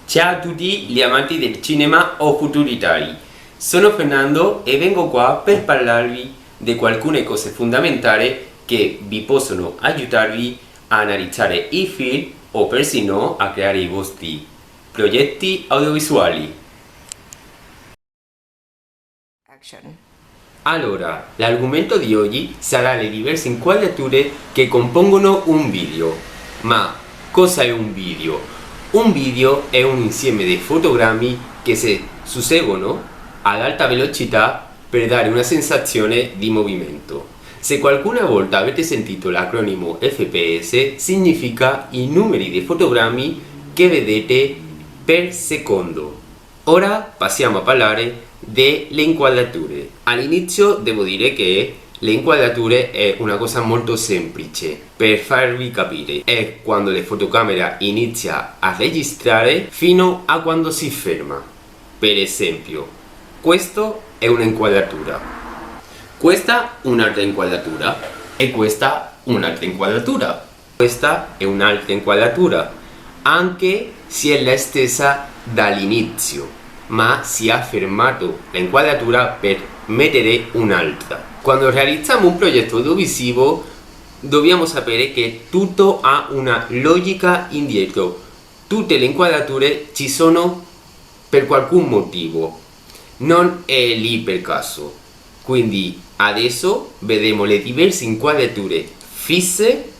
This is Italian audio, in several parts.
Ciao a tutti gli amanti del cinema o futuritari, sono Fernando e vengo qua per parlarvi di alcune cose fondamentali che vi possono aiutarvi a analizzare i film o persino a creare i vostri progetti audiovisuali. Allora, l'argomento di oggi sarà le diverse inquadrature che compongono un video. Ma cosa è un video? Un video è un insieme di fotogrammi che si susseguono ad alta velocità per dare una sensazione di movimento. Se qualcuna volta avete sentito l'acronimo FPS, significa i numeri di fotogrammi che vedete per secondo. Ora passiamo a parlare delle inquadrature. All'inizio devo dire che le inquadrature è una cosa molto semplice. Per farvi capire, è quando la fotocamera inizia a registrare fino a quando si ferma. Per esempio, questo è un'inquadratura, questa un'altra inquadratura e questa un'altra inquadratura. Questa è un'altra inquadratura, anche se è la stessa dall'inizio, ma si è fermato l'inquadratura per mettere un'altra. Quando realizziamo un progetto audiovisivo dobbiamo sapere che tutto ha una logica indietro. Tutte le inquadrature ci sono per qualcun motivo, non è lì per caso. Quindi adesso vedremo le diverse inquadrature fisse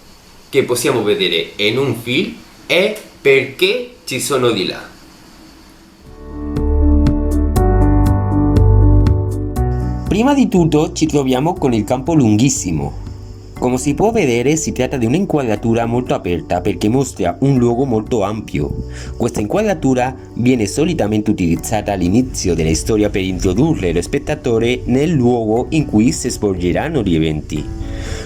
che possiamo vedere in un film e perché ci sono di là. Prima di tutto ci troviamo con il campo lunghissimo. Come si può vedere si tratta di un'inquadratura molto aperta perché mostra un luogo molto ampio. Questa inquadratura viene solitamente utilizzata all'inizio della storia per introdurre lo spettatore nel luogo in cui si svolgeranno gli eventi.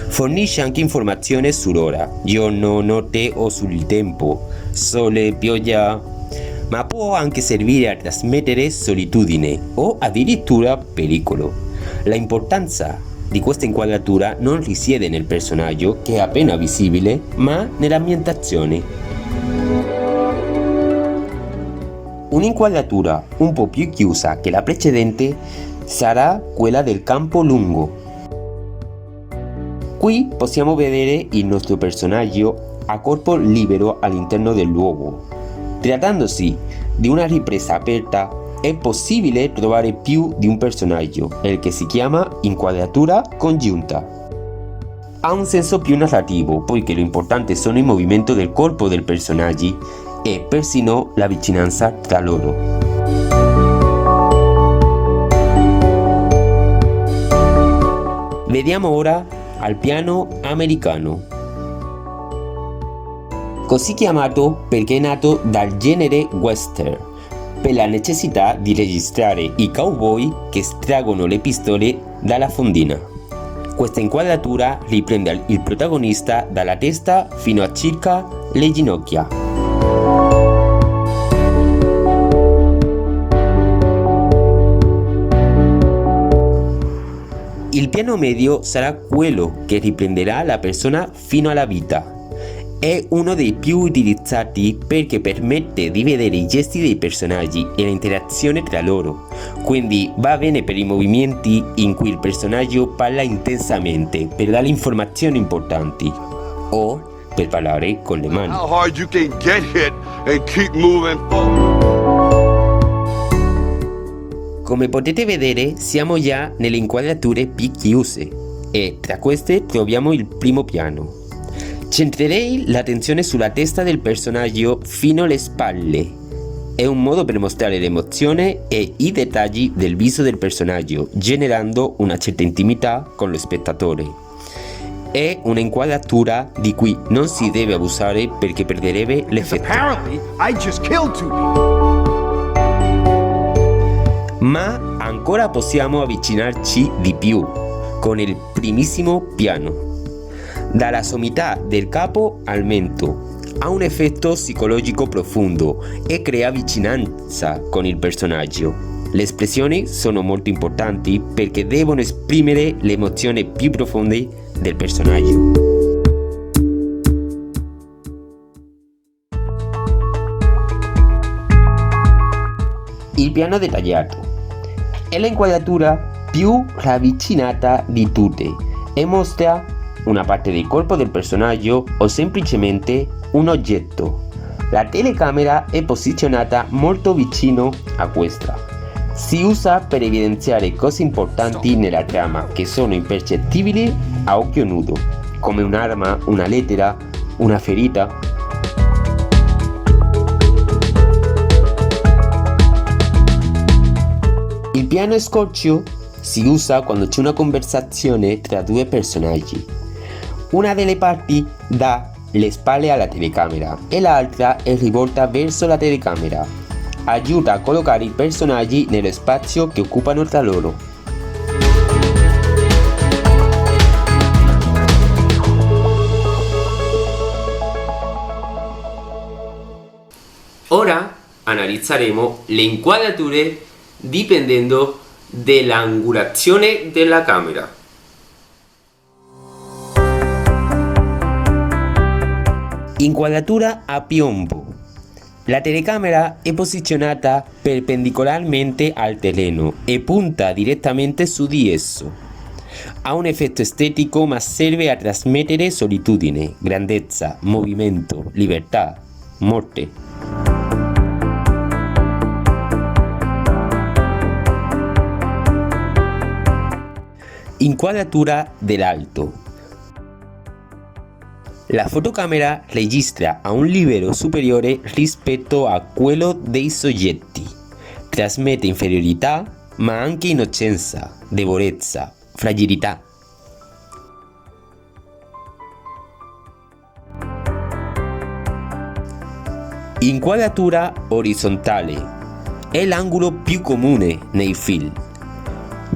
Fornisce anche informazioni sull'ora, giorno, notte o sul tempo, sole, pioggia, ma può anche servire a trasmettere solitudine o addirittura pericolo. La importanza di questa inquadratura non risiede nel personaggio, che è appena visibile, ma nell'ambientazione. Un'inquadratura un po' più chiusa che la precedente sarà quella del campo lungo. Qui possiamo vedere il nostro personaggio a corpo libero all'interno del luogo. Trattandosi di una ripresa aperta, è possibile trovare più di un personaggio, il che si chiama inquadratura congiunta. Ha un senso più narrativo, poiché lo importante sono il movimento del corpo dei personaggi e persino la vicinanza tra loro. Vediamo ora al piano americano, così chiamato perché è nato dal genere western, per la necessità di registrare i cowboy che estraggono le pistole dalla fondina. Questa inquadratura riprende il protagonista dalla testa fino a circa le ginocchia. Il piano medio sarà quello che riprenderà la persona fino alla vita. È uno dei più utilizzati perché permette di vedere i gesti dei personaggi e l'interazione tra loro, quindi va bene per i movimenti in cui il personaggio parla intensamente per dare informazioni importanti o per parlare con le mani. How hard you can get hit and keep moving forward. Come potete vedere siamo già nelle inquadrature più chiuse e tra queste troviamo il primo piano. Centrerei l'attenzione sulla testa del personaggio fino alle spalle. È un modo per mostrare l'emozione e i dettagli del viso del personaggio, generando una certa intimità con lo spettatore. È un'inquadratura di cui non si deve abusare perché perderebbe l'effetto. Ma ancora possiamo avvicinarci di più con il primissimo piano. Dalla sommità del capo al mento ha un effetto psicologico profondo e crea vicinanza con il personaggio. Le espressioni sono molto importanti perché devono esprimere le emozioni più profonde del personaggio. piano dettagliato. È l'inquadratura più ravvicinata di tutte e mostra una parte del corpo del personaggio o semplicemente un oggetto. La telecamera è posizionata molto vicino a questa. Si usa per evidenziare cose importanti nella trama che sono impercettibili a occhio nudo, come un'arma, una lettera, una ferita. Il piano scorcio si usa quando c'è una conversazione tra due personaggi. Una delle parti dà le spalle alla telecamera e l'altra è rivolta verso la telecamera. Aiuta a collocare i personaggi nello spazio che occupano tra loro. Ora analizzeremo le inquadrature dipendendo dall'angolazione della camera. Inquadratura a piombo. La telecamera è posizionata perpendicolarmente al terreno e punta direttamente su di esso. Ha un effetto estetico ma serve a trasmettere solitudine, grandezza, movimento, libertà, morte. Inquadratura dell'alto. La fotocamera registra a un livello superiore rispetto a quello dei soggetti. Trasmette inferiorità, ma anche innocenza, debolezza, fragilità. Inquadratura orizzontale. È l'angolo più comune nei film.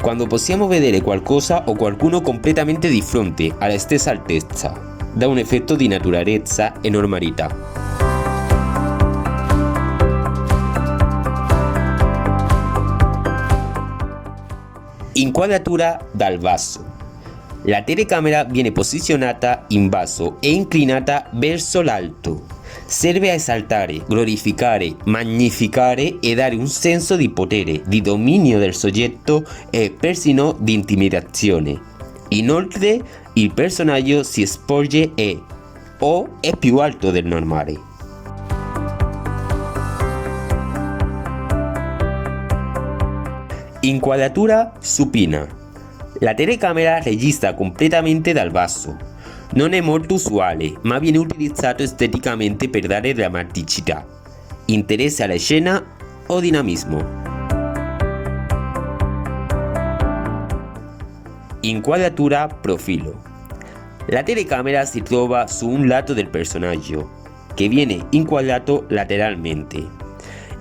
Quando possiamo vedere qualcosa o qualcuno completamente di fronte alla stessa altezza. Dà un effetto di naturalezza e normalità. Inquadratura dal basso. La telecamera viene posizionata in basso e inclinata verso l'alto. Serve a esaltare, glorificare, magnificare e dare un senso di potere, di dominio del soggetto e persino di intimidazione. Inoltre, il personaggio si sporge o è più alto del normale. Inquadratura supina. La telecamera registra completamente dal basso. Non è molto usuale, ma viene utilizzato esteticamente per dare drammaticità, interesse alla scena o dinamismo. Inquadratura profilo. La telecamera si trova su un lato del personaggio, che viene inquadrato lateralmente.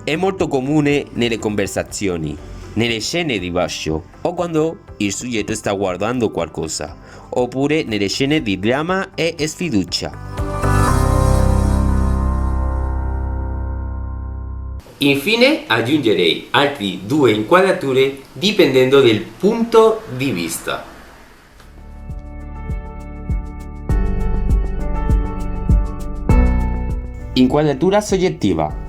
È molto comune nelle conversazioni, nelle scene di bacio o quando il soggetto sta guardando qualcosa, oppure nelle scene di dramma e sfiducia. Infine aggiungerei altre due inquadrature dipendendo dal punto di vista. Inquadratura soggettiva.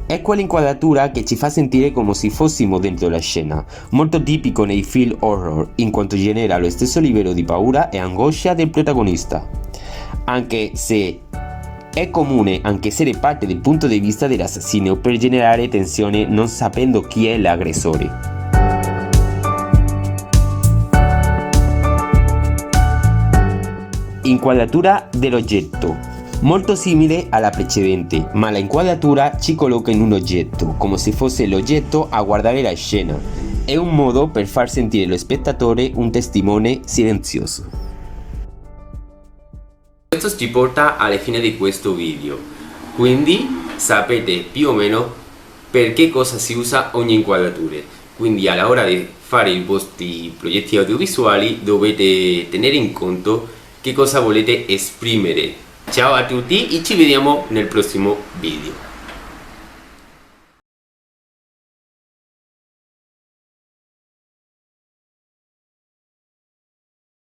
È quell'inquadratura che ci fa sentire come se fossimo dentro la scena, molto tipico nei film horror, in quanto genera lo stesso livello di paura e angoscia del protagonista. Anche se è comune anche essere parte del punto di vista dell'assassino per generare tensione non sapendo chi è l'aggressore. Inquadratura dell'oggetto. Molto simile alla precedente, ma la inquadratura ci colloca in un oggetto, come se fosse l'oggetto a guardare la scena. È un modo per far sentire lo spettatore un testimone silenzioso. Questo ci porta alla fine di questo video, quindi sapete più o meno per che cosa si usa ogni inquadratura. Quindi alla hora di fare i vostri progetti audiovisuali dovete tenere in conto che cosa volete esprimere. Ciao a tutti e ci vediamo nel prossimo video.